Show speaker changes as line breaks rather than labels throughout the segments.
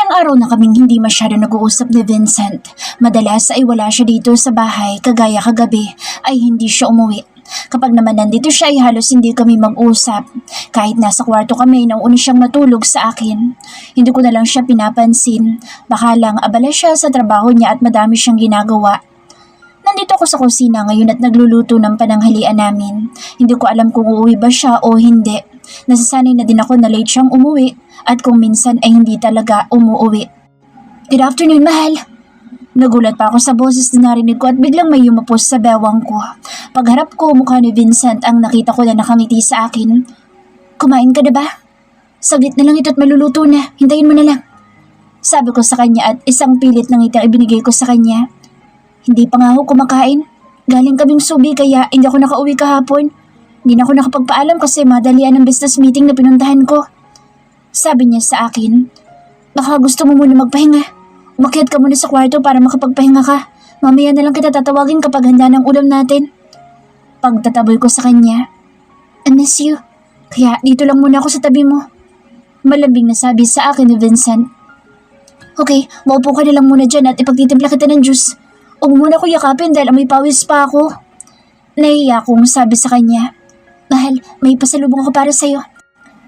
Ilang araw na kaming hindi masyado nag-uusap ni Vincent. Madalas ay wala siya dito sa bahay, kagaya kagabi ay hindi siya umuwi. Kapag naman nandito siya ay halos hindi kami mag-usap. Kahit nasa kwarto kami, nauuna siyang matulog sa akin. Hindi ko na lang siya pinapansin. Baka lang abala siya sa trabaho niya at madami siyang ginagawa. Nandito ako sa kusina ngayon at nagluluto ng pananghalian namin. Hindi ko alam kung uuwi ba siya o hindi. Nasasanay na din ako na late siyang umuwi at kung minsan ay hindi talaga umuwi. Good afternoon, mahal! Nagulat pa ako sa boses na narinig ko at biglang may yumapos sa bewang ko. Pagharap ko, mukha ni Vincent ang nakita ko na nakangiti sa akin. Kumain ka na ba? Saglit na lang ito at maluluto na. Hintayin mo na lang. Sabi ko sa kanya at isang pilit ng ngiti ibinigay ko sa kanya. Hindi pa nga ako kumakain. Galing kaming subi kaya hindi ako nakauwi kahapon. Hindi na ako nakapagpaalam kasi madalian ang business meeting na pinuntahan ko. Sabi niya sa akin, baka gusto mo muna magpahinga. Umakyat ka muna sa kwarto para makapagpahinga ka. Mamaya na lang kita tatawagin kapag handa ng ulam natin. Pagtataboy ko sa kanya, I miss you. Kaya dito lang muna ako sa tabi mo. Malambing na sabi sa akin ni Vincent. Okay, maupo ka na lang muna dyan at ipagtitimpla kita ng juice. Huwag muna ko yakapin dahil may pawis pa ako. Nahiya akong sabi sa kanya. Mahal, may pasalubong ako para sa'yo.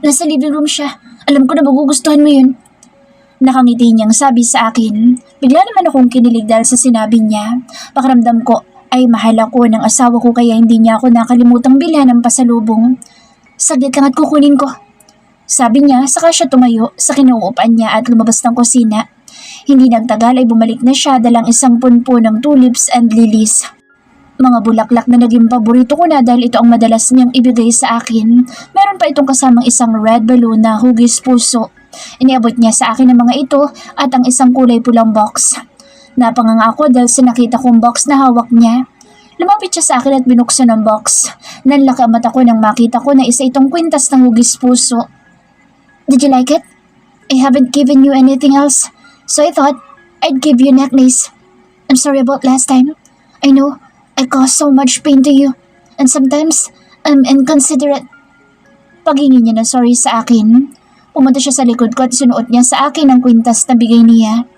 Nasa living room siya. Alam ko na magugustuhan mo yun. Nakangiti niyang sabi sa akin. Bigla naman akong kinilig dahil sa sinabi niya. Pakiramdam ko ay mahal ako ng asawa ko kaya hindi niya ako nakalimutang bilhan ng pasalubong. Saglit lang at kukunin ko. Sabi niya, saka siya tumayo sa kinuupan niya at lumabas ng kusina. Hindi nagtagal ay bumalik na siya dalang isang punpo ng tulips and lilies. Mga bulaklak na naging paborito ko na dahil ito ang madalas niyang ibigay sa akin. Meron pa itong kasamang isang red balloon na hugis puso. Iniabot niya sa akin ang mga ito at ang isang kulay pulang box. Napanganga ako dahil sa nakita kong box na hawak niya. Lumapit siya sa akin at binuksan ang box. Nanlaki ang mata ko nang makita ko na isa itong kwintas ng hugis puso. Did you like it? I haven't given you anything else, so I thought I'd give you a necklace. I'm sorry about last time. I know I caused so much pain to you, and sometimes I'm inconsiderate. Paghingi niya na sorry sa akin, pumunta siya sa likod ko at sinuot niya sa akin ang kwintas na bigay niya.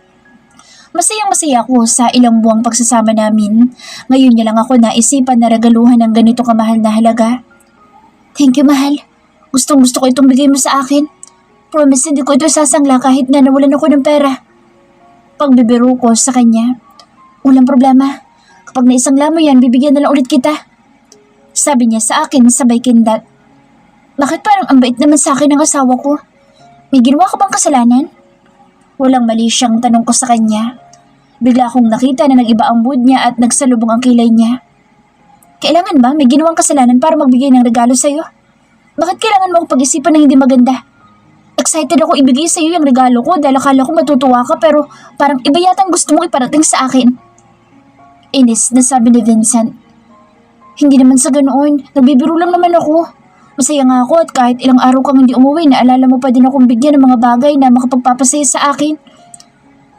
Masayang-masaya ako sa ilang buwang pagsasama namin. Ngayon niya lang ako naisipan na regaluhan ng ganito kamahal na halaga. Thank you, mahal. Gustong-gusto ko itong bigay mo sa akin. Promise hindi ko ito sasangla kahit na nawalan ako ng pera. Pagbibiro ko sa kanya, walang problema. Kapag naisangla mo yan, bibigyan na lang ulit kita. Sabi niya sa akin sabay kindat. Bakit parang ang bait naman sa akin ng asawa ko? May ginawa ka bang kasalanan? Walang mali siyang tanong ko sa kanya. Bigla akong nakita na nag-iba ang mood niya at nagsalubong ang kilay niya. Kailangan ba may ginawang kasalanan para magbigay ng regalo sa'yo? Bakit kailangan mo akong pag-isipan ng hindi maganda? Excited ako ibigay sa'yo yung regalo ko dahil akala ko matutuwa ka pero parang iba yatang gusto mong iparating sa akin. Inis na sabi ni Vincent. Hindi naman sa ganoon, nagbibiro lang naman ako. Masaya nga ako at kahit ilang araw kang hindi umuwi, naalala mo pa din akong bigyan ng mga bagay na makapagpapasaya sa akin.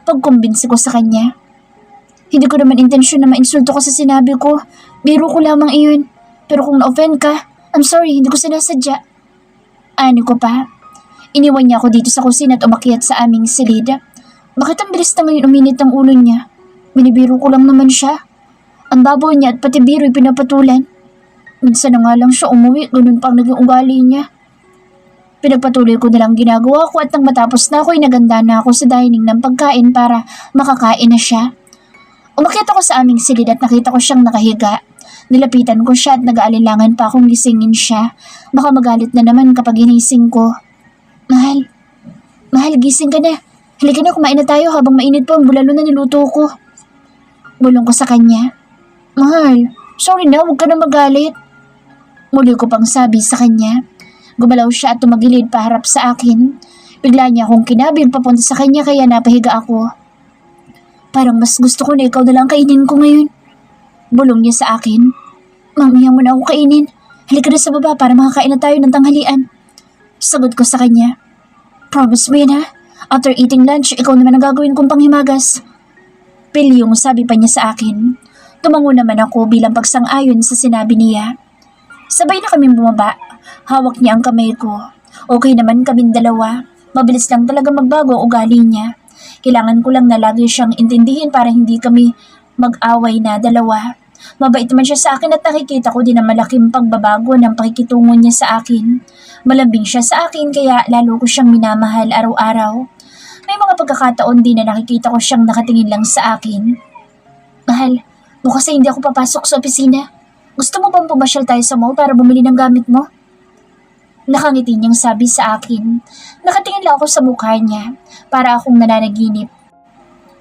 Pagkumbinsi ko sa kanya. Hindi ko naman intensyon na mainsulto ko sa sinabi ko. Biro ko lamang iyon. Pero kung na-offend ka, I'm sorry, hindi ko sinasadya. Ano ko pa? Iniwan niya ako dito sa kusina at umakyat sa aming silid. Bakit ang bilis na ngayon uminit ang ulo niya? Binibiro ko lang naman siya. Ang babaw niya at pati biro'y pinapatulan. Minsan na nga lang siya umuwi, ganun pang naging ugali niya. Pinagpatuloy ko na lang ginagawa ko at nang matapos na ako'y naganda na ako sa dining ng pagkain para makakain na siya. Umakyat ako sa aming silid at nakita ko siyang nakahiga. Nilapitan ko siya at nag-aalinlangan pa akong gisingin siya. Baka magalit na naman kapag ginising ko. Mahal, gising ka na. Halika na, kumain na tayo habang mainit pa ang bulalo na niluto ko. Bulong ko sa kanya. Mahal, sorry na, huwag ka na magalit. Muli ko pang sabi sa kanya. Gumalaw siya at tumagilid paharap sa akin. Bigla niya akong kinabig papunta sa kanya kaya napahiga ako. Parang mas gusto ko na ikaw na lang kainin ko ngayon. Bulong niya sa akin. Mamaya mo na ako kainin. Halika na sa baba para makakain na tayo ng tanghalian. Sagot ko sa kanya. Promise mo yan ha? After eating lunch, ikaw naman ang gagawin kong panghimagas. Pilyong sabi pa niya sa akin. Tumango naman ako bilang pagsang-ayon sa sinabi niya. Sabay na kaming bumaba. Hawak niya ang kamay ko. Okay naman kaming dalawa. Mabilis lang talaga magbago ugali niya. Kailangan ko lang na lagi siyang intindihin para hindi kami mag-away na dalawa. Mabait naman siya sa akin at nakikita ko din ang malaking pagbabago ng pakikitungo niya sa akin. Malambing siya sa akin kaya lalo ko siyang minamahal araw-araw. May mga pagkakataon din na nakikita ko siyang nakatingin lang sa akin. Mahal, bukas ay hindi ako papasok sa opisina. Gusto mo bang pumasyal tayo sa mall para bumili ng gamit mo? Nakangiti niyang sabi sa akin. Nakatingin lang ako sa mukha niya para akong nananaginip.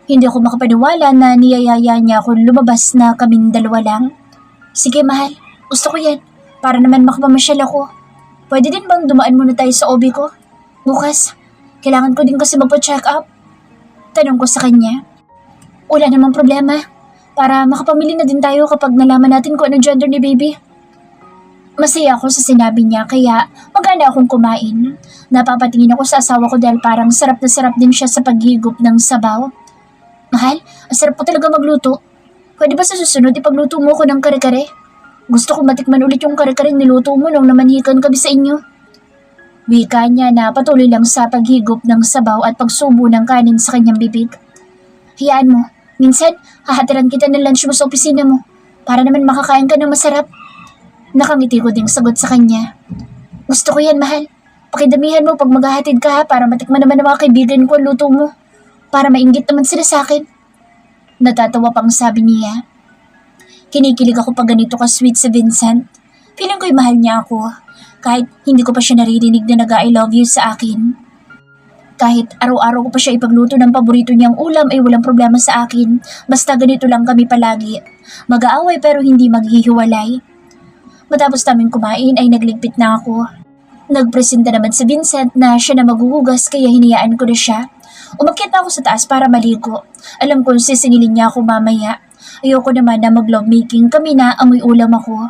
Hindi ako makapaniwala na niyayaya niya ako lumabas na kaming dalawa lang. Sige mahal, gusto ko yan. Para naman makapamasyal ako. Pwede din bang dumaan muna tayo sa OB ko? Bukas, kailangan ko din kasi magpa-check up. Tanong ko sa kanya. Wala namang problema. Para makapamili na din tayo kapag nalaman natin kung anong gender ni baby. Masaya ako sa sinabi niya kaya maganda akong kumain. Napapatingin ako sa asawa ko dahil parang sarap na sarap din siya sa paghigop ng sabaw. Mahal, ang sarap po talaga magluto. Pwede ba sa susunod ipagluto mo ko ng kare-kare? Gusto ko matikman ulit yung kare-kare niluto mo nung namanhikan kami sa inyo. Wika niya na patuloy lang sa paghigop ng sabaw at pagsubo ng kanin sa kanyang bibig. Hayaan mo, minsan hahatiran kita ng lunch mo sa opisina mo para naman makakain ka ng masarap. Nakangiti ko ding sagot sa kanya. Gusto ko yan, mahal. Pakidamihan mo pag maghahatid ka ha para matikman naman ng mga kaibigan ko ang luto mo. Para mainggit naman sila sa akin. Natatawa pang sabi niya. Kinikilig ako pag ganito ka-sweet si Vincent. Feeling ko'y mahal niya ako. Kahit hindi ko pa siya naririnig na nag-I love you sa akin. Kahit araw-araw ko pa siya ipagluto ng paborito niyang ulam ay walang problema sa akin. Basta ganito lang kami palagi. Mag-aaway pero hindi maghihiwalay. Matapos namin kumain ay nagligpit na ako. Nagpresenta naman si Vincent na siya na maghuhugas kaya hinayaan ko na siya. Umakyat na ako sa taas para maligo. Alam kong sisingilin niya ako mamaya. Ayoko naman na mag-lovemaking kami na amoy ulam ako.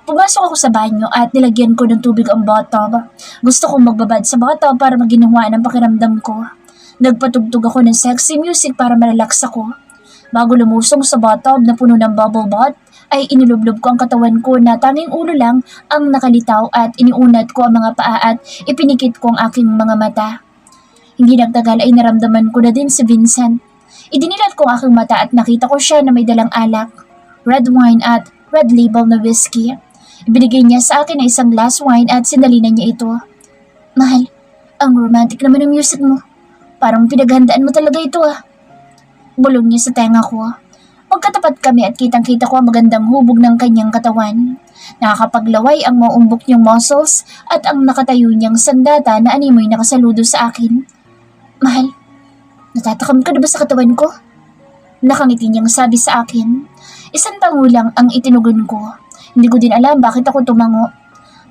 Pumasok ako sa banyo at nilagyan ko ng tubig ang bathtub. Gusto kong magbabad sa bathtub para maginawaan ang pakiramdam ko. Nagpatugtog ako ng sexy music para malalax ako. Bago lumusong sa bathtub na puno ng bubble bath, ay inilublob ko ang katawan ko na tanging ulo lang ang nakalitaw at iniunat ko ang mga paa at ipinikit ko ang aking mga mata. Hindi nagtagal ay naramdaman ko na din si Vincent. Idinilat ko ang aking mata at nakita ko siya na may dalang alak, red wine at red label na whiskey. Ibinigay niya sa akin na isang glass wine at sinalinan niya ito. Mahal, ang romantic naman ng music mo. Parang pinaghandaan mo talaga ito ah. Bulong niya sa tenga ko. Magkatapat kami at kitang-kita ko ang magandang hubog ng kanyang katawan. Nakakapaglaway ang maumbok niyang muscles at ang nakatayo niyang sandata na animoy nakasaludo sa akin. Mahal, natatakam ka na ba sa katawan ko? Nakangiti niyang sabi sa akin. Isang tango lang ang itinugon ko. Hindi ko din alam bakit ako tumango.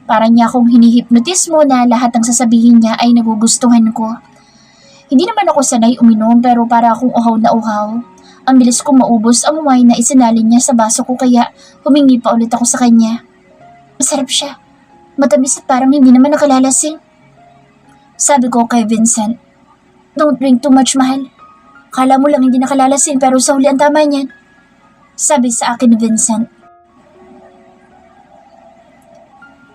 Parang niya akong hinihipnotismo na lahat ng sasabihin niya ay nagugustuhan ko. Hindi naman ako sanay uminom pero para akong uhaw na uhaw. Ang bilis kong maubos ang wine na isinalin niya sa baso ko kaya humingi pa ulit ako sa kanya. Masarap siya. Matamis at parang hindi naman nakalalasing. Sabi ko kay Vincent, don't drink too much, mahal. Kala mo lang hindi nakalalasing pero sa huli ang tama niyan. Sabi sa akin ni Vincent.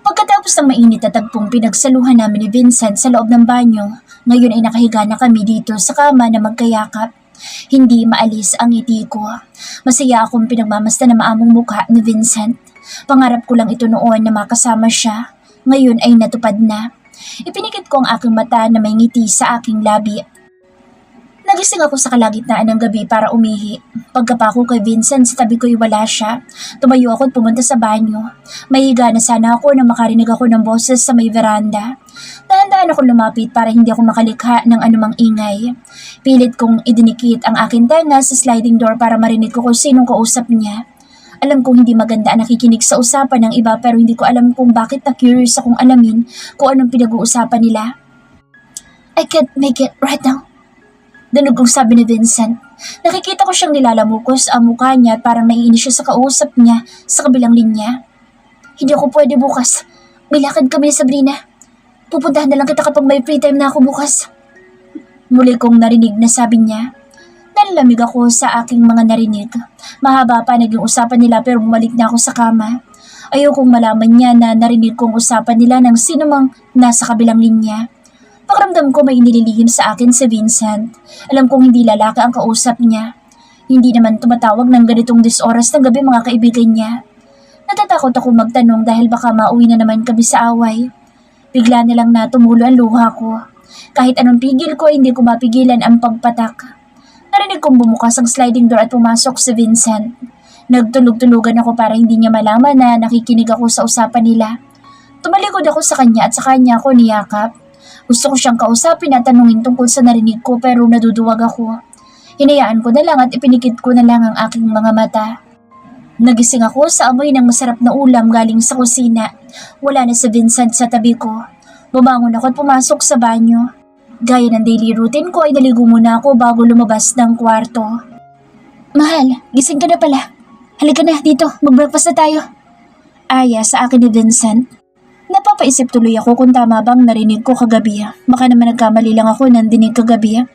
Pagkatapos ng mainit na tagpong pinagsaluhan namin ni Vincent sa loob ng banyo, ngayon ay nakahiga na kami dito sa kama na magkayakap. Hindi maalis ang ngiti ko. Masaya akong pinagmamasta na maamong mukha ni Vincent. Pangarap ko lang ito noon na makasama siya. Ngayon ay natupad na. Ipinikit ko ang aking mata na may ngiti sa aking labi. Nagising ako sa kalagitnaan ng gabi para umihi. Pagkapako kay Vincent sa tabi ko'y wala siya. Tumayo ako at pumunta sa banyo. Mahiga na sana ako na makarinig ako ng boses sa may veranda. Dahan-dahan ako lumapit para hindi ako makalikha ng anumang ingay. Pilit kong idinikit ang aking tenga sa sliding door para marinig ko kung sinong kausap niya. Alam kong hindi maganda ang nakikinig sa usapan ng iba pero hindi ko alam kung bakit na-curious akong alamin kung anong pinag-uusapan nila. I can't make it right now. Danog kong sabi ni Vincent. Nakikita ko siyang nilalamukos ang mukha niya at parang naiinis siya sa kausap niya sa kabilang linya. Hindi ako pwede bukas. May lakad kami ni Sabrina. Pupuntahan na lang kita kapag may free time na ako bukas. Muli kong narinig na sabi niya. Nalalamig ako sa aking mga narinig. Mahaba pa naging usapan nila pero bumalik na ako sa kama. Ayokong malaman niya na narinig kong usapan nila ng sino mang nasa kabilang linya. Pakiramdam ko may nililihim sa akin si Vincent. Alam kong hindi lalaki ang kausap niya. Hindi naman tumatawag ng ganitong oras ng gabi mga kaibigan niya. Natatakot ako magtanong dahil baka mauwi na naman kami sa away. Bigla na lang na tumulo ang luha ko. Kahit anong pigil ko, hindi ko mapigilan ang pagpatak. Narinig kong bumukas ang sliding door at pumasok si Vincent. Nagtulog-tulugan ako para hindi niya malaman na nakikinig ako sa usapan nila. Tumalikod ako sa kanya at sa kanya ako niyakap. Gusto ko siyang kausapin at tanungin tungkol sa narinig ko pero naduduwag ako. Hinayaan ko na lang at ipinikit ko na lang ang aking mga mata. Nagising ako sa amoy ng masarap na ulam galing sa kusina. Wala na si Vincent sa tabi ko. Bumangon ako at pumasok sa banyo. Gaya ng daily routine ko ay naligo muna ako bago lumabas ng kwarto. Mahal, gising ka na pala. Halika na dito, mag-breakfast na tayo. Aya sa akin ni Vincent. Napapaisip tuloy ako kung tama bang narinig ko kagabi. Baka naman nagkamali lang ako ng dinig kagabi.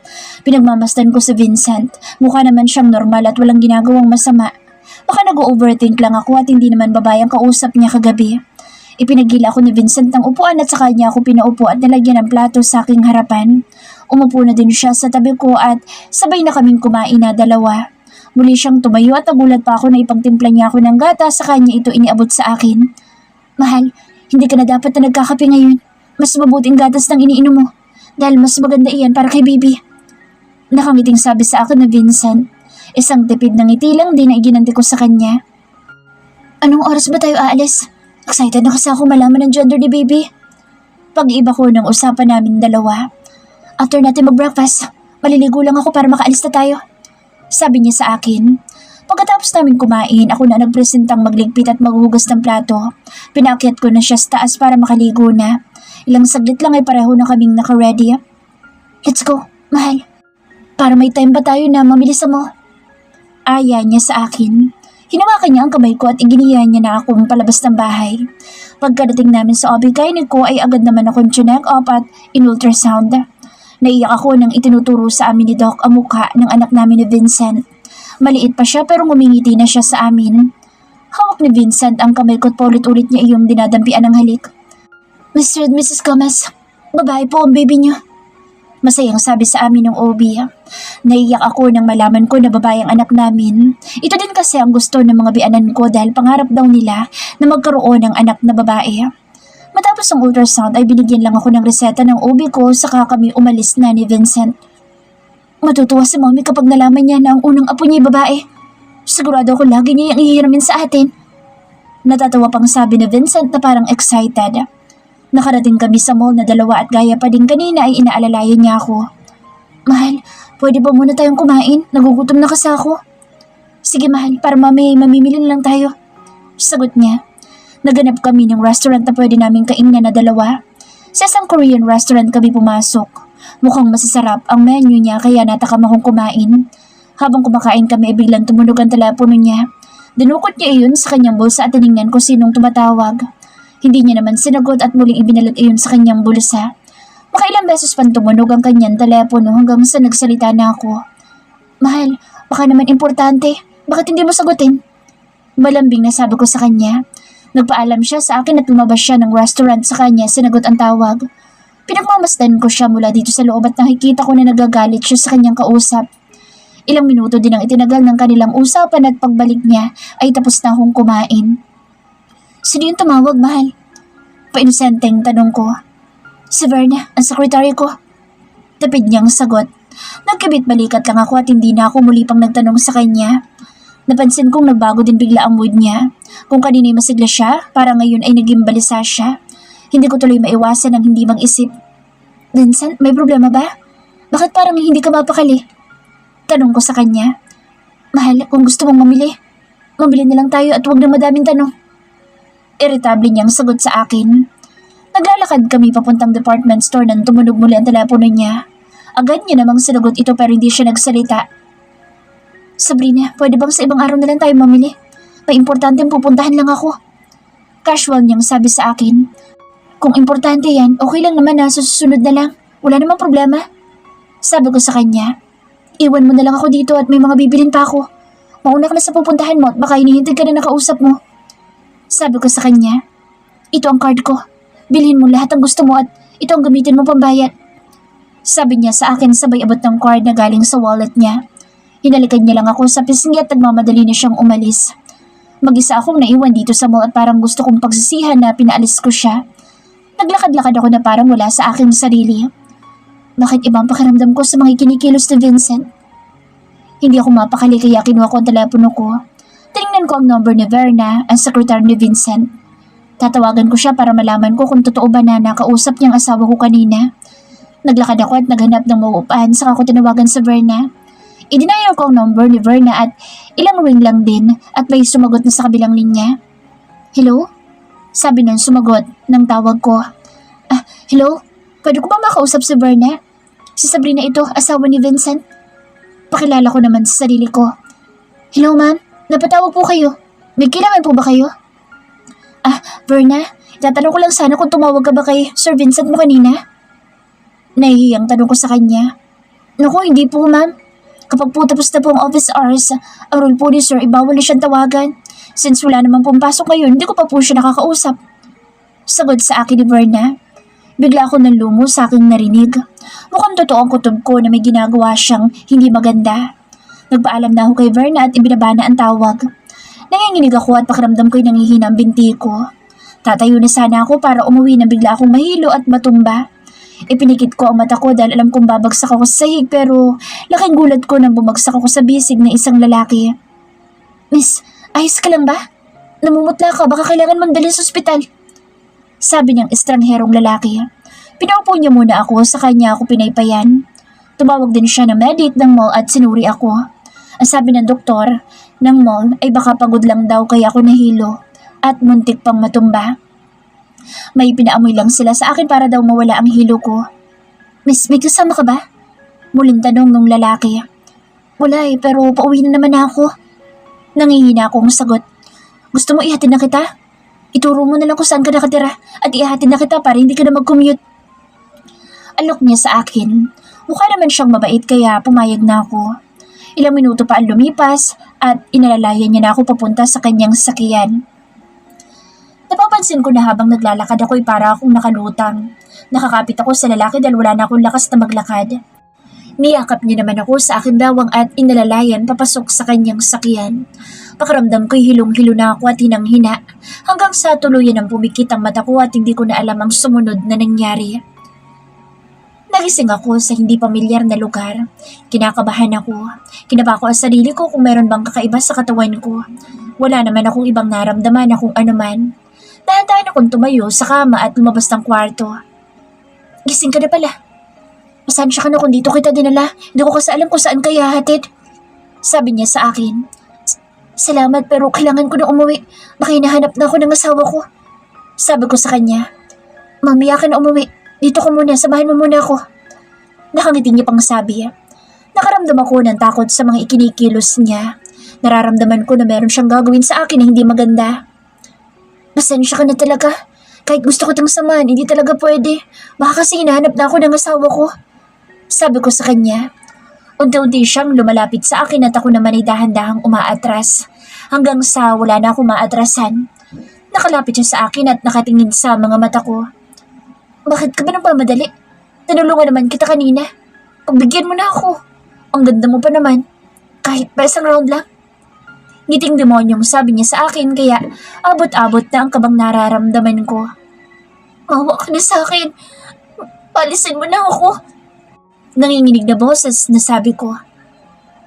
Pinagmamasdan ko si Vincent. Mukha naman siyang normal at walang ginagawang masama. Baka nag-overthink lang ako at hindi naman babae ang kausap niya kagabi. Ipinagila ako ni Vincent ng upuan at sa kanya ako pinaupo at nalagyan ng plato sa aking harapan. Umupo na din siya sa tabi ko at sabay na kaming kumain na dalawa. Muli siyang tumayo at nagulat pa ako na ipagtimpla niya ako ng gata sa kanya ito iniabot sa akin. Mahal, hindi ka na dapat na nagkakape ngayon. Mas mabuting gatas ng iniinom mo. Dahil mas maganda iyan para kay baby. Nakangiting sabi sa akin na Vincent. Isang tipid ng ngiti lang din na iginanti ko sa kanya. Anong oras ba tayo aalis? Excited na kasi ako malaman ng gender ni baby. Pag-iba ko ng usapan namin dalawa. After natin mag-breakfast, maliligo lang ako para makaalis na tayo. Sabi niya sa akin. Pagkatapos namin kumain, ako na nagpresentang magligpit at maghuhugas ng plato. Pinaakyat ko na siya sa taas para makaligo na. Ilang saglit lang ay pareho na kaming naka-ready. Let's go, mahal. Para may time pa tayo na mamilisan mo. Aya niya sa akin. Hinawakan niya ang kamay ko at iginiya niya na akong palabas ng bahay. Pagkadating namin sa obigainin ko ay agad naman akong chinek up at in-ultrasound. Naiyak ako nang itinuturo sa amin ni Doc ang mukha ng anak namin ni Vincent. Maliit pa siya pero ngumingiti na siya sa amin. Hawak ni Vincent ang kamay ko at paulit-ulit niya iyong dinadampian ng halik. Mr. and Mrs. Gomez, babae po ang baby niyo. Masayang sabi sa amin ng OB. Naiyak ako nang malaman ko na babae ang anak namin. Ito din kasi ang gusto ng mga bianan ko dahil pangarap daw nila na magkaroon ng anak na babae. Matapos ang ultrasound ay binigyan lang ako ng reseta ng OB ko saka kami umalis na ni Vincent. Matutuwa si mommy kapag nalaman niya na ang unang apo niya babae. Sigurado ako lagi niya yung ihiramin sa atin. Natatawa pang sabi ni Vincent na parang excited. Nakarating kami sa mall na dalawa at gaya pa din kanina ay inaalalayan niya ako. Mahal, pwede ba muna tayong kumain? Nagugutom na kasi ako. Sige mahal, para mamaya mamimili na lang tayo. Sagot niya. Naganap kami ng restaurant na pwede naming kainan na dalawa. Sa isang Korean restaurant kami pumasok. Mukhang masasarap ang menu niya kaya natakam akong kumain. Habang kumakain kami ay biglang tumunog ang telepono niya. Dinukot niya iyon sa kanyang bulsa at tinignan ko sinong tumatawag. Hindi niya naman sinagot at muling ibinalag iyon sa kanyang bulsa. Makailang beses pang tumunog ang kanyang telepono hanggang sa nagsalita na ako. Mahal, baka naman importante. Bakit hindi mo sagutin? Malambing na sabi ko sa kanya. Nagpaalam siya sa akin at lumabas siya ng restaurant sa kanya sinagot ang tawag. Pinagmamasdan ko siya mula dito sa loob at nakikita ko na nagagalit siya sa kanyang kausap. Ilang minuto din ang itinagal ng kanilang usapan at pagbalik niya ay tapos na akong kumain. Sino yung tumawag, mahal? Painosenteng tanong ko. Si Verna, ang sekretary ko. Tapid niyang sagot. Nagkabit-balikat lang ako at hindi na ako muli pang nagtanong sa kanya. Napansin kong nagbago din bigla ang mood niya. Kung kanina'y masigla siya, para ngayon ay naging balisa siya. Hindi ko tuloy maiwasan ang hindi mag-isip. Vincent, may problema ba? Bakit parang hindi ka mapakali? Tanong ko sa kanya. Mahal, kung gusto mong mamili, mamili na lang tayo at huwag na madaming tanong. Irritable niyang sagot sa akin. Naglalakad kami papuntang department store nang tumunog muli ang telepono niya. Agad niya namang sinagot ito pero hindi siya nagsalita. Sabrina, pwede bang sa ibang araw na lang tayo mamili? May importanteng pupuntahan lang ako. Casual niyang sabi sa akin. Kung importante yan, okay lang naman na susunod na lang. Wala namang problema. Sabi ko sa kanya. Iwan mo na lang ako dito at may mga bibilin pa ako. Mauna ka na sa pupuntahan mo at baka hinihintay ka na nakausap mo. Sabi ko sa kanya. Ito ang card ko. Bilhin mo lahat ang gusto mo at ito ang gamitin mo pambayad. Sabi niya sa akin sabay abot ng card na galing sa wallet niya. Hinalikan niya lang ako sa pisngi at nagmamadali na siyang umalis. Mag-isa akong naiwan dito sa mall at parang gusto kong pagsisihan na pinaalis ko siya. Naglakad-lakad ako na parang wala sa aking sarili. Bakit ibang pakiramdam ko sa mga kinikilos ni Vincent? Hindi ako mapakali kaya kinuha ko ang telepono ko. Tinignan ko ang number ni Verna, ang secretary ni Vincent. Tatawagan ko siya para malaman ko kung totoo ba na nakausap niyang asawa ko kanina. Naglakad ako at naghanap ng mauupahan saka ko tinawagan sa Verna. Idinayo ko ang number ni Verna at ilang ring lang din at may sumagot na sa kabilang linya. Hello? Sabi nun sumagot ng tawag ko. Hello? Pwede ko ba makausap si Verna? Si Sabrina ito, asawa ni Vincent. Pakilala ko naman sa sarili ko. Hello ma'am, napatawag po kayo. May kailangan po ba kayo? Verna, itatanong ko lang sana kung tumawag ka ba kay Sir Vincent mo kanina? Nahihiyang tanong ko sa kanya. Naku, hindi po ma'am. Kapag po tapos na po ang office hours, ang rule po ni sir, ibawal na siyang tawagan. Since wala naman pong pasok ngayon, hindi ko pa po siya nakakausap. Sagot sa akin ni Verna. Bigla ako nanlumo sa aking narinig. Mukhang totoo ang kutob ko na may ginagawa siyang hindi maganda. Nagpaalam na ako kay Verna at ibinabana ang tawag. Nanginginig ako at pakiramdam ko'y nangihina ang binti ko. Tatayo na sana ako para umuwi na bigla akong mahilo at matumba. Ipinikit ko ang mata ko dahil alam kong babagsak ako sa sahig pero laking gulat ko nang bumagsak ako sa bisig ng isang lalaki. Miss, ayos ka lang ba? Namumutla ka, baka kailangan mong dalhin sa ospital. Sabi niyang estrangherong lalaki. Pinaupo niya muna ako, sa kanya ako pinaypayan. Tumawag din siya ng medic ng mall at sinuri ako. Ang sabi ng doktor ng mall ay baka pagod lang daw kaya ako nahilo at muntik pang matumba. May pinaamoy lang sila sa akin para daw mawala ang hilo ko. Miss, may kasama ka ba? Muling tanong nung lalaki. Wala pero pauwi na naman ako. Nangihina akong sagot. Gusto mo ihatid na kita? Ituro mo na lang kung saan ka nakatira at ihatid na kita para hindi ka na mag-commute. Alok niya sa akin. Mukha naman siyang mabait kaya pumayag na ako. Ilang minuto pa ang lumipas at inalalayan niya na ako papunta sa kanyang sakyan. Napapansin ko na habang naglalakad ako'y para akong nakalutang. Nakakapit ako sa lalaki dahil wala na akong lakas na maglakad. Niyakap niya naman ako sa aking bawang at inalalayan papasok sa kanyang sakyan. Pakiramdam ko'y hilong-hilo na ako at hinang-hina hanggang sa tuluyan ang pumikit ang mata ko at hindi ko na alam ang sumunod na nangyari. Nagising ako sa hindi pamilyar na lugar. Kinakabahan ako. Kinaba ko ang sarili ko kung meron bang kakaiba sa katawan ko. Wala naman akong ibang naramdaman na kung ano man. Dahan-dahan akong tumayo sa kama at lumabas ng kwarto. Gising ka na pala. Pasensya ka na kung dito kita dinala. Hindi ko kasi alam kung saan ka ihahatid. Sabi niya sa akin. Salamat pero kailangan ko na umuwi. Baka hinahanap na ako ng asawa ko. Sabi ko sa kanya. Mamaya ka na umuwi. Dito ko muna, samahan mo muna ako. Nakangiti niya pang sabi. Nakaramdam ako ng takot sa mga ikinikilos niya. Nararamdaman ko na meron siyang gagawin sa akin na hindi maganda. Pasensya ka na talaga. Kahit gusto ko itong samahan, hindi talaga pwede. Baka kasi hinahanap na ako ng asawa ko. Sabi ko sa kanya. Unti-unti siyang lumalapit sa akin at ako naman ay dahan-dahang umaatras. Hanggang sa wala na ako maatrasan. Nakalapit siya sa akin at nakatingin sa mga mata ko. Bakit ka ba nang pamadali? Tinulungan naman kita kanina. Pagbigyan mo na ako. Ang ganda mo pa naman. Kahit pa isang round lang. Ngiting demonyong sabi niya sa akin kaya abot-abot na ang kabang nararamdaman ko. Mawa ka na sa akin. Palisin mo na ako. Nanginginig na boses na sabi ko.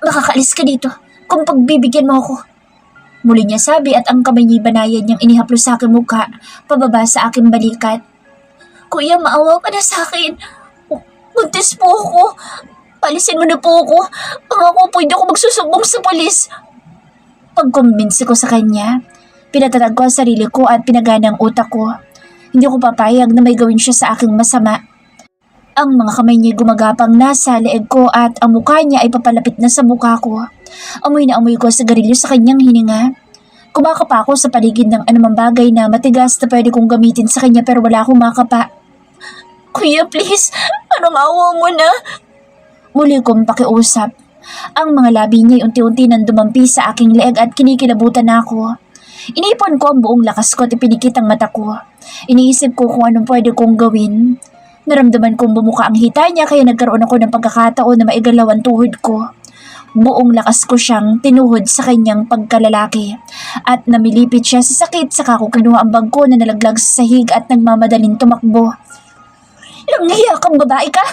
Makakaalis ka dito kung pagbibigyan mo ako. Muli niya sabi at ang kamay niya banayan niyang inihaplo sa aking mukha pababa sa aking balikat. Kuya, maawa ka na sa akin. Buntis po ako. Palisin mo na po ako. Pangako po hindi ako magsusumbong sa polis. Pagkumbinsi ko sa kanya, pinatatag ko ang sarili ko at pinagana ang utak ko. Hindi ko papayag na may gawin siya sa aking masama. Ang mga kamay niya gumagapang nasa leeg ko at ang mukha niya ay papalapit na sa mukha ko. Amoy na amoy ko sa sigarilyo sa kanyang hininga. Kumakapa ako sa paligid ng anumang bagay na matigas na pwede kong gamitin sa kanya pero wala akong makapa. Kuya, please, anong awa mo na? Muli kong pakiusap. Ang mga labi niya unti-unti nang dumampi sa aking leeg at kinikilabutan ako. Inipon ko ang buong lakas ko at ipinikit ang mata ko. Iniisip ko kung anong pwede kong gawin. Naramdaman kong bumuka ang hita niya kaya nagkaroon ako ng pagkakataon na maigalaw ang tuhod ko. Buong lakas ko siyang tinuhod sa kanyang pagkalalaki at namilipit siya sa sakit saka ko kinuha ang bag ko na nalaglag sa sahig at nagmamadaling tumakbo. Langhiya kang babae ka!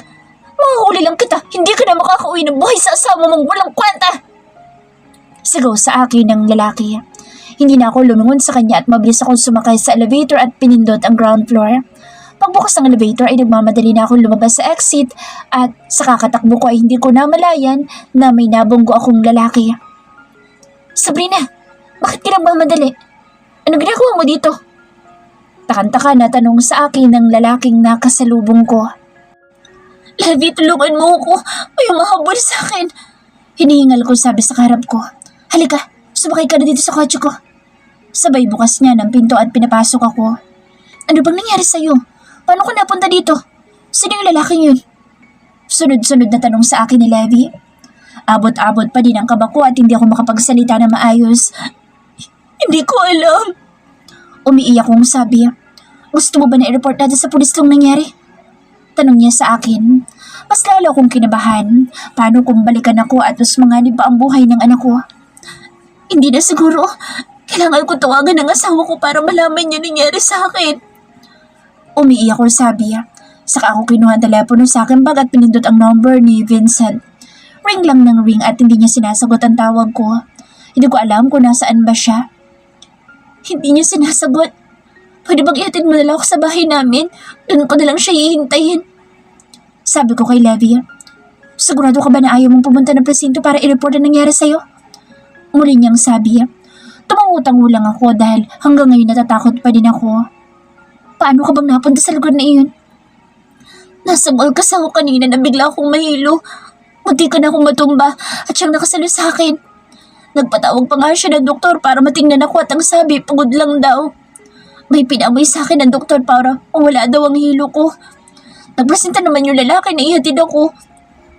Mahuli lang kita, hindi ka na makakauwi ng buhay sa asawa mong walang kwenta! Sigaw sa akin ng lalaki. Hindi na ako lumingon sa kanya at mabilis akong sumakay sa elevator at pinindot ang ground floor. Pagbukas ng elevator ay nagmamadali na akong lumabas sa exit at sa kakatakbo ko ay hindi ko namalayan na may nabunggo akong lalaki. Sabrina, bakit ka nagmamadali? Ano ginagawa mo dito? Takantaka na tanong sa akin ng lalaking nakasalubong ko. Levi, tulungan mo ako. May umahabol sa akin. Hinihingal ko sabi sa kaharap ko. Halika, sumakay ka na dito sa kotse ko. Sabay bukas niya ng pinto at pinapasok ako. Ano bang nangyari sa'yo? Paano ko napunta dito? Sino yung lalaking yun? Sunod-sunod na tanong sa akin ni Levi. Abot-abot pa din ang kaba ko at hindi ako makapagsalita na maayos. Hindi ko alam. Umiiyak kong sabi. Gusto mo ba na i-report natin sa pulis kung nangyari? Tanong niya sa akin. Mas lalo akong kinabahan. Paano kung balikan ako at mas manganib pa ang buhay ng anak ko? Hindi na siguro. Kailangan ko tawagan ng asawa ko para malaman niya nangyari sa akin. Umiiyak ko sabi. Saka ako kinuha ang telepono sa akin bag at pinindot ang number ni Vincent. Ring lang ng ring at hindi niya sinasagot ang tawag ko. Hindi ko alam kung nasaan ba siya. Hindi niya sinasagot. Pwede bang ihatid mo na lang ako sa bahay namin? Doon ko na lang siya hihintayin. Sabi ko kay Levi. Sigurado ka ba na ayaw mong pumunta ng presinto para i-report ang nangyari sa'yo? Muli niyang sabi. Tumangutang-ulang ako dahil hanggang ngayon natatakot pa din ako. Paano ka bang napunta sa lugar na iyon? Nasa mall kasi ako kanina na bigla akong mahilo. Munti ka na akong matumba at siyang nakasalo sa akin. Nagpatawag pa nga siya ng doktor para matingnan ako at ang sabi, pagod lang daw. May pinamoy sa akin ng doktor para wala daw ang hilo ko. Nagpresenta naman yung lalaki na ihatid ako.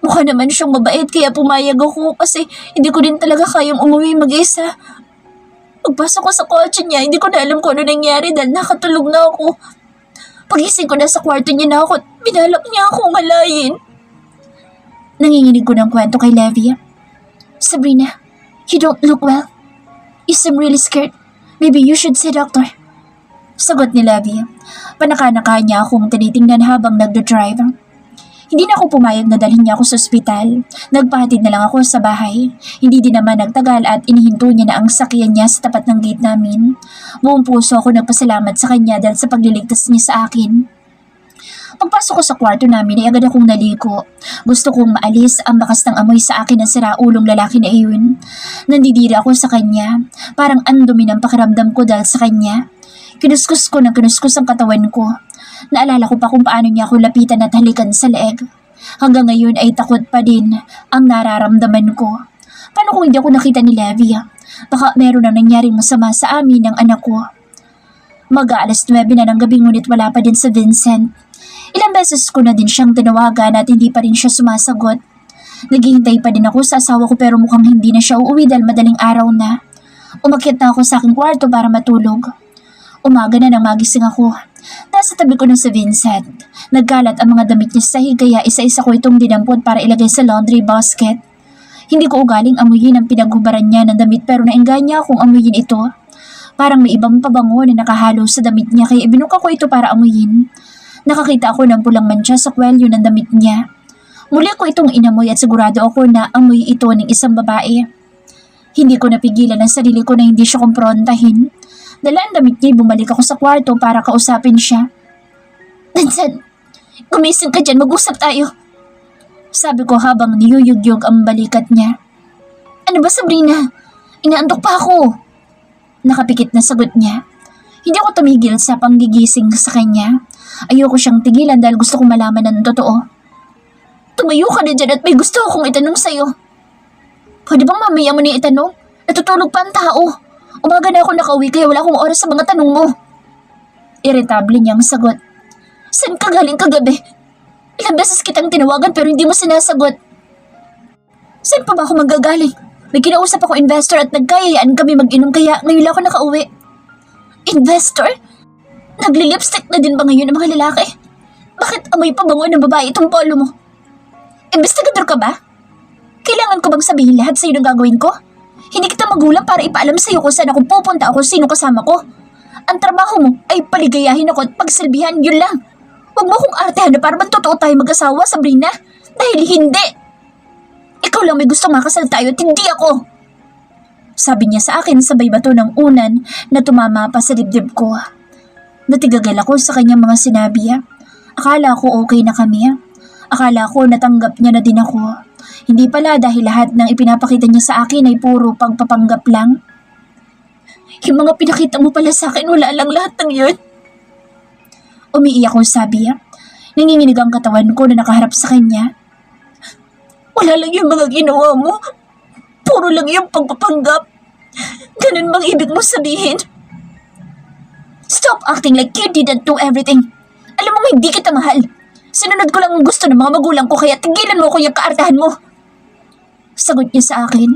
Mukha naman siyang mabait kaya pumayag ako kasi hindi ko din talaga kayang umuwi mag-isa. Pagpasok ko sa kotse niya, hindi ko na alam kung ano nangyari dahil nakatulog na ako. Pagising ko na sa kwarto niya na ako at binalak niya akong malayin. Nanginginig ko ng kwento kay Levi. Sabrina, you don't look well. You seem really scared. Maybe you should see doctor. Sagot ni Levi. Panaka-naka niya akong tinitingnan habang nagdo-drive. Hindi na ako pumayag na dalhin niya ako sa ospital. Nagpahatid na lang ako sa bahay. Hindi din naman nagtagal at inihinto niya na ang sakyan niya sa tapat ng gate namin. Buong puso ako nagpasalamat sa kanya dahil sa pagliligtas niya sa akin. Pagpasok ko sa kwarto namin ay agad akong naligo. Gusto kong maalis ang bakas ng amoy sa akin ng siraulong lalaki na iyon. Nandidiri ako sa kanya. Parang andumi ng pakiramdam ko dahil sa kanya. Kinuskus ko ng kinuskus ang katawan ko. Naalala ko pa kung paano niya ako lapitan at halikan sa leeg. Hanggang ngayon ay takot pa din ang nararamdaman ko. Paano kung hindi ako nakita ni Levi? Baka meron na nangyaring masama sa amin ng anak ko. Mag-aalas 9 na ng gabi ngunit wala pa din sa Vincent. Ilang beses ko na din siyang tinawagan at hindi pa rin siya sumasagot. Naghihintay pa din ako sa asawa ko pero mukhang hindi na siya uuwi dahil madaling araw na. Umakyat na ako sa aking kwarto para matulog. Umaga na nang magising ako. Nasa tabi ko na si Vincent. Nagkalat ang mga damit niya sa sahig kaya isa-isa ko itong dinampot para ilagay sa laundry basket. Hindi ko ugaling amuyin ang pinaghubaran niya ng damit pero naingganya akong amuyin ito. Parang may ibang pabango na nakahalo sa damit niya kaya ibinuka ko ito para amuyin. Nakakita ako ng pulang mantsa sa kwelyo ng damit niya. Muli ko itong inamoy at sigurado ako na amoy ito ng isang babae. Hindi ko napigilan ang sarili ko na hindi siya kumprontahin. Dala ang damit niya, bumalik ako sa kwarto para kausapin siya. Vincent, gumising ka dyan, mag-usap tayo. Sabi ko habang niyuyugyog ang balikat niya. Ano ba Sabrina? Inaantok pa ako. Nakapikit na sagot niya. Hindi ako tumigil sa panggigising sa kanya. Ayoko siyang tigilan dahil gusto kong malaman ng totoo. Tumayo ka na dyan at may gusto akong itanong sa'yo. Pwede bang mamaya mo na itanong? Natutulog pa ang tao. Umaga na ako nakauwi kaya wala akong oras sa mga tanong mo. Irritable niyang sagot. Saan ka galing kagabi? Ilang beses kitang tinawagan pero hindi mo sinasagot. Saan pa ba ako magagaling? May kinausap ako investor at nagkayayaan kami mag-inom kaya ngayon lang ako nakauwi. Investor? Nagli-lipstick na din ba ngayon ang mga lalaki? Bakit amoy pabango ng babae itong polo mo? Investigador ka ba? Kailangan ko bang sabihin lahat sa'yo ng gagawin ko? Hindi kita magulang para ipaalam sa'yo kung saan ako pupunta o kung sino kasama ko. Ang trabaho mo ay paligayahin ako at pagsilbihan, yun lang. Huwag mo akong artehan na para bang totoo tayo mag-asawa, Sabrina. Dahil hindi. Ikaw lang may gustong makasal tayo at hindi ako. Sabi niya sa akin sabay bato ng unan na tumama pa sa dibdib ko. Natigagal ako sa kanyang mga sinabi. Akala ko okay na kami. Akala ko natanggap niya na din ako. Hindi pala dahil lahat ng ipinapakita niya sa akin ay puro pagpapanggap lang. Yung mga pinakita mo pala sa akin, wala lang lahat ng yun. Umiiyak ko sabi. Nanginginig ang katawan ko na nakaharap sa kanya. Wala lang yung mga ginawa mo. Puro lang yung pagpapanggap. Ganun bang ibig mo sabihin? Stop acting like you didn't do everything. Alam mo hindi kita mahal. Sinunod ko lang ang gusto ng mga magulang ko kaya tigilan mo ko yung kaartahan mo. Sagot niya sa akin.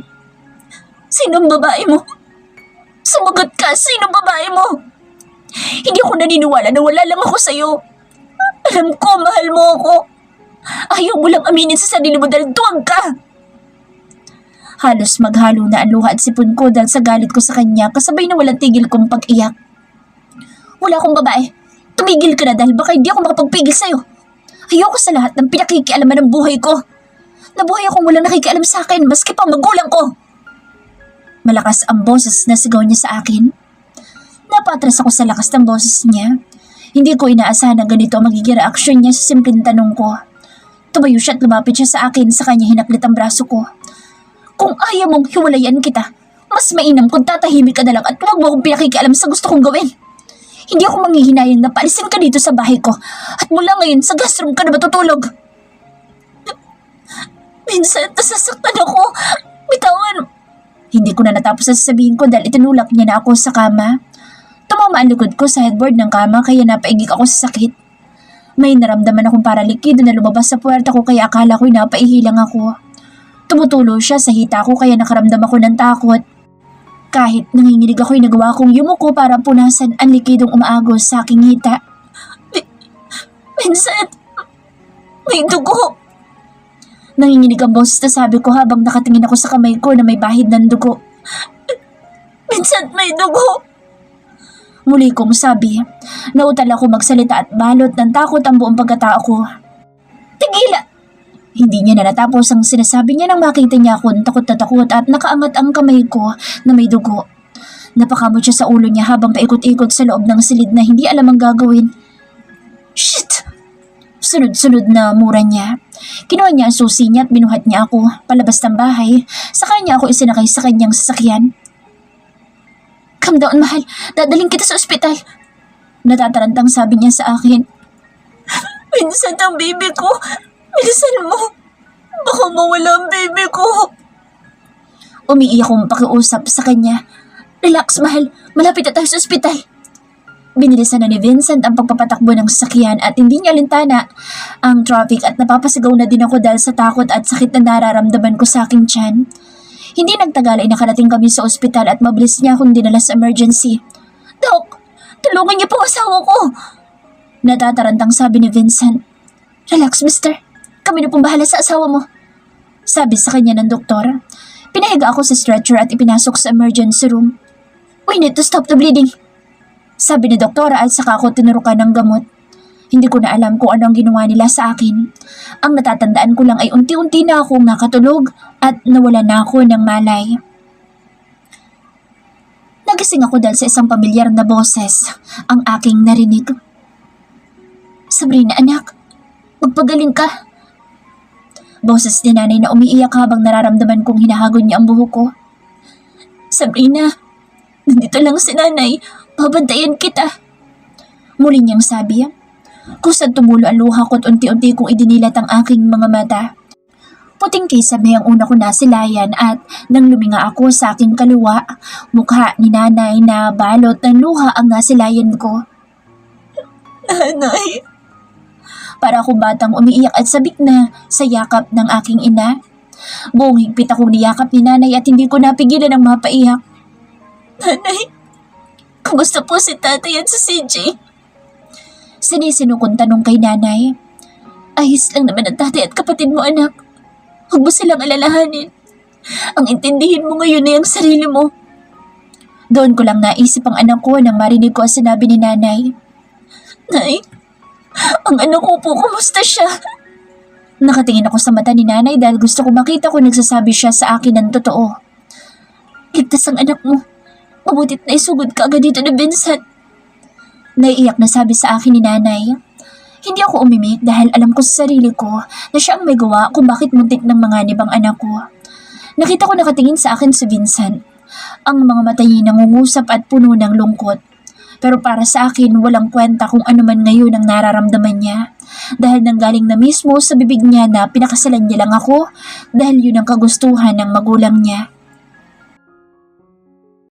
Sinong babae mo? Sumagot ka, sinong babae mo? Hindi ako naniniwala na wala lang ako sa'yo. Alam ko, mahal mo ako. Ayaw mo lang aminin sa sarili mo dahil tuwag ka. Halos maghalo na ang luha at sipon ko dahil sa galit ko sa kanya kasabay na walang tigil kong pag-iyak. Wala akong babae. Tumigil ka na dahil baka hindi ako makapagpigil sa'yo. Ayoko sa lahat ng pinakikialaman ng buhay ko. Nabuhay akong walang nakikialam sa akin maski pa magulang ko. Malakas ang boses na sigaw niya sa akin. Napatras ako sa lakas ng boses niya. Hindi ko inaasahan na ganito ang magiging reaksyon niya sa simpleng tanong ko. Tumayo siya at lumapit siya sa akin sa kanya hinaklit ang braso ko. Kung ayaw mong hiwalayan kita, mas mainam kung tatahimik ka na lang at huwag mo akong pinakikialam sa gusto kong gawin. Hindi ako manghihinayang na paalisin ka dito sa bahay ko at mula ngayon sa guest room ka na matutulog. Minsan nasasaktan ako. Bitawan. Hindi ko na natapos na sasabihin ko dahil itinulak niya na ako sa kama. Tumama ang likod ko sa headboard ng kama kaya napaigik ako sa sakit. May naramdaman akong paralikido na lumabas sa puwerta ko kaya akala ko'y napaihilang ako. Tumutulo siya sa hita ko kaya nakaramdam ako ng takot. Kahit nanginginig ako'y nagawa kong yumuko para punasan ang likidong umaagos sa aking hita. Minsan, may dugo. Nanginginig ang boses na sabi ko habang nakatingin ako sa kamay ko na may bahid ng dugo. Minsan may dugo. Muli kong sabi, nautal ako magsalita at balot ng takot ang buong pagkatao ko. Tigila! Hindi niya na natapos ang sinasabi niya nang makita niya akong takot na takot at nakaangat ang kamay ko na may dugo. Napakamot siya sa ulo niya habang paikot-ikot sa loob ng silid na hindi alam ang gagawin. Shit! Sunod-sunod na mura niya. Kinuha niya ang susi niya at binuhat niya ako palabas ng bahay. Saka niya ako isinakay sa kanyang sasakyan. Calm down, mahal. Dadaling kita sa ospital. Natatarantang sabi niya sa akin. Minsan ang baby ko. Bilisan mo. Baka mawala ang baby ko. Umiiyak akong pakiusap sa kanya. Relax, mahal. Malapit na tayo sa ospital. Binilisan na ni Vincent ang pagpapatakbo ng sasakyan at hindi niya alintana ang traffic at napapasigaw na din ako dahil sa takot at sakit na nararamdaman ko sa aking tiyan. Hindi nagtagal ay nakarating kami sa ospital at mabilis niya akong dinala sa emergency. Dok, tulungan niyo po asawa ko. Natatarantang sabi ni Vincent. Relax, mister. Kami na pong bahala sa asawa mo. Sabi sa kanya ng doktor. Pinahiga ako sa stretcher at ipinasok sa emergency room. We need to stop the bleeding. Sabi ni doktora at saka ako tinurukan ng gamot. Hindi ko na alam kung ano ang ginawa nila sa akin. Ang natatandaan ko lang ay unti-unti na akong nakatulog at nawala na ako ng malay. Nagising ako dahil sa isang pamilyar na boses ang aking narinig. Sabrina, anak, magpagaling ka. Boses ni nanay na umiiyak habang nararamdaman kong hinahagod niya ang buhok ko. Sabrina, nandito lang si nanay. Babantayan kita. Muli niyang sabi. Kusad tumulo ang luha ko at unti-unti kong idinilat ang aking mga mata. Puting kisame ang una ko nasilayan at nang luminga ako sa aking kaliwa, mukha ni nanay na balot ng luha ang nasilayan ko. Nanay! Para akong batang umiiyak at sabik na sa yakap ng aking ina. Buong higpit akong niyakap ni nanay at hindi ko napigilan ang mapaiyak. Nanay! Kumusta po si tatay at si CJ? Sinisino kong tanong kay nanay. Ayos lang naman ang tatay at kapatid mo, anak. Huwag mo silang alalahanin. Ang intindihin mo ngayon ay ang sarili mo. Doon ko lang naisip ang anak ko nang marinig ko ang sinabi ni nanay. Nay, ang anak ko po, kumusta siya? Nakatingin ako sa mata ni nanay dahil gusto ko makita kung nagsasabi siya sa akin ng totoo. Ligtas ang anak mo. Mabutit na isugod ka agad dito ni Vincent. Naiiyak na sabi sa akin ni nanay. Hindi ako umimik dahil alam ko sa sarili ko na siya ang may gawa kung bakit muntik ng manganib ang anak ko. Nakita ko nakatingin sa akin si Vincent. Ang mga mata niya nangungusap at puno ng lungkot. Pero para sa akin, walang kwenta kung ano man ngayon ang nararamdaman niya. Dahil nanggaling na mismo sa bibig niya na pinakasalan niya lang ako dahil yun ang kagustuhan ng magulang niya.